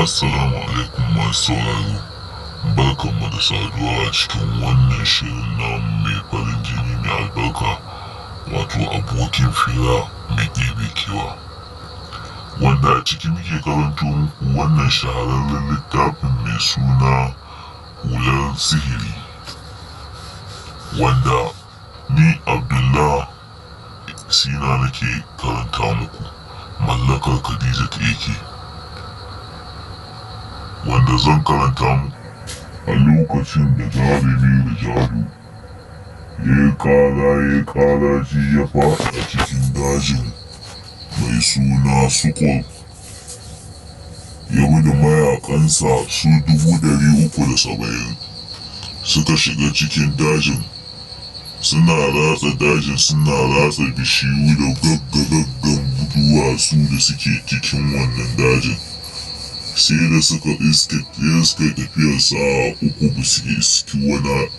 Assalamu alaikum masu sauraro, barkanmu da saduwa a cikin wannan shirin namu mai farin jini mai albarka, wato abokin fira mai ɗebe kewa, wanda a ciki muke karanto muku wannan shahararren littafin mai suna hular sihiri, wanda ni Abdullah Sina nake karanta muku, mallakar Khadija yake, wanda zan karanta muku a lokacin da jarumi da jaru ya kara ji ya faɗa a cikin dajin mai suna Sukol, ya bi da mayakansa su 370 suka shiga cikin dajin, suna ratsa dajin, suna ratsa bishiyu da gaggagaggan duwatsu da suke cikin wannan dajin, sai da suka iske tafiyar sa'a uku ba su iski wani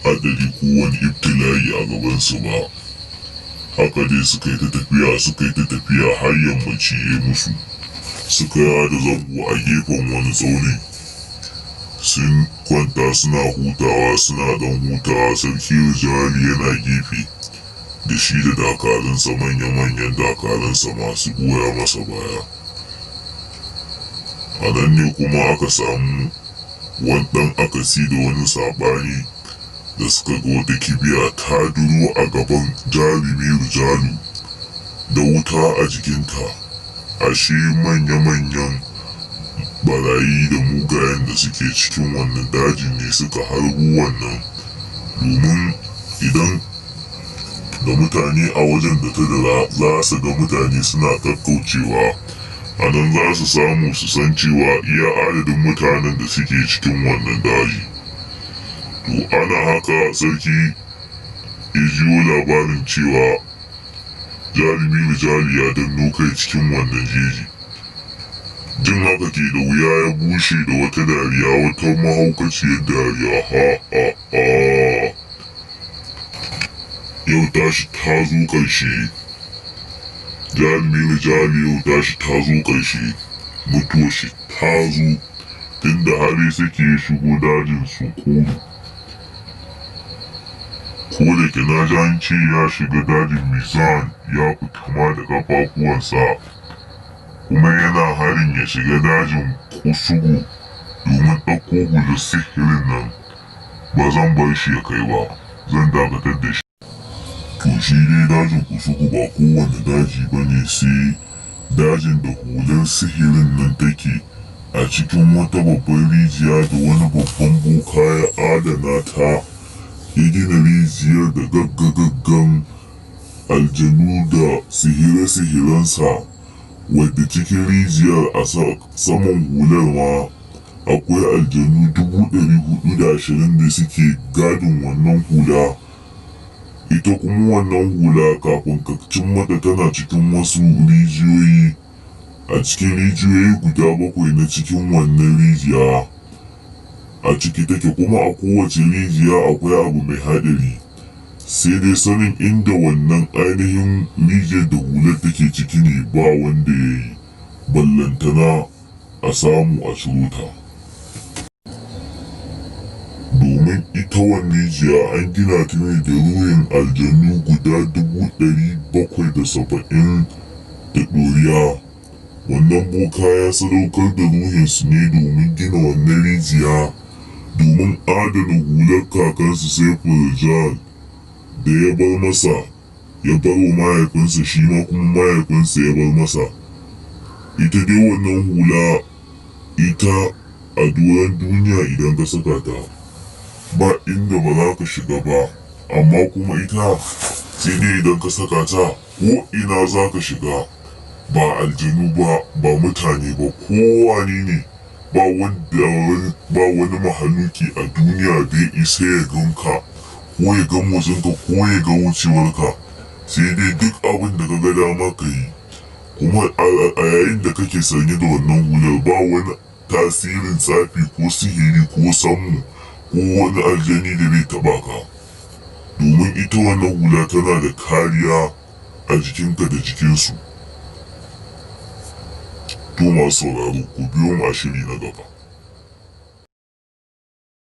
hadari ko wani ibtila'i a gabansu ba. Haka dai suka yi ta tafiya har yammaci ya musu, suka yada zango a gefen wani tsauni, sun kwanta suna hutawa, sarki Rijali yana gefe da shi da dakarunsa, manya-manyan dakarunsa masu goya masa baya. A nan ne kuma aka samu wani ɗan akasi da wani saɓani da suka ga wata kibiya ta duro a gaban jarumi Rijalu da wuta a jikinta. Ashe manya-manyan barayi da mugayen da suke cikin wannan dajin ne suka harbo wannan, domin idan da mutane a wajen da ta dira za su ga mutane suna kakkaucewa, a nan za su samu su san cewa iya adadin mutanen da suke cikin wannan daji. To ana haka sarki ya jiyo labarin cewa jarumi Rijali ya danno kai cikin wannan jeji. Jin haka ke da wuya ya bushe da wata dariya, wata mahaukaciyar dariya, ha. Yau tashi ta zo ƙarshe. Jarumi Rijali yau tashi ta zo ƙarshe, mutuwar shi ta zo, tunda har suke shigo dajin Sukulu. Ko da ke na ji an ce ya shiga dajin Mizan ya fita ma da ƙafafuwansa, kuma yana harin ya shiga dajin Kusugu domin ɗauko hular sihirin nan. Ba zan bar shi ya kai ba, zan dakatar da shi. To shi dai dajin Kusugu ba kowane daji ba ne, sai dajin da hular sihirin nan take a cikin wata babbar rijiya da wani babban boka ya adana ta. Ya gina rijiyar da gaggagaggan aljanu da sihire-sihirensa, wadda cikin rijiyar a saman hular ma akwai aljanu 420 da suke gadin wannan hula. Ita kuma wannan hula kafin ka cin mata tana cikin wasu rijiyoyi, a cikin rijiyoyi guda 7 na cikin wannan rijiya. A ciki take, kuma a kowace rijiya akwai abu mai haɗari, sai dai sanin inda wannan ainihin rijiyar da hular take ciki ne ba wanda ya yi, ballantana a samu a ciro ta. Domin ita wannan rijiya an gina ta ne da ruhin aljanu guda 770 da ɗoriya. Wannan boka ya sadaukar da ruhinsu ne domin gina wannan rijiya, domin adana hular kakansu Saifur Rijal da ya bar masa, ya bar wa mahaifinsa, shi ma kuma mahaifinsa ya bar masa. Ita dai wannan hula, ita a doron duniya idan ka saka ta ba inda ba za ka shiga ba, amma kuma ita sai dai idan ka saka ta ko ina za ka shiga, ba aljanu ba, ba mutane ba, kowane ne, ba wani mahaluki a duniya da ya isa ya ganka ko ya ga motsinka ko ya ga wucewarka, sai dai duk abin da ka ga dama ka yi. Kuma a yayin da kake sanye da wannan hular ba wani tasirin tsafi ko sihiri ko sammu ko wani aljani da zai taba ka, domin ita wannan hula tana da kariya a jikinka da jikinsu. To masu sauraro ku biyo mu a shiri na gaba.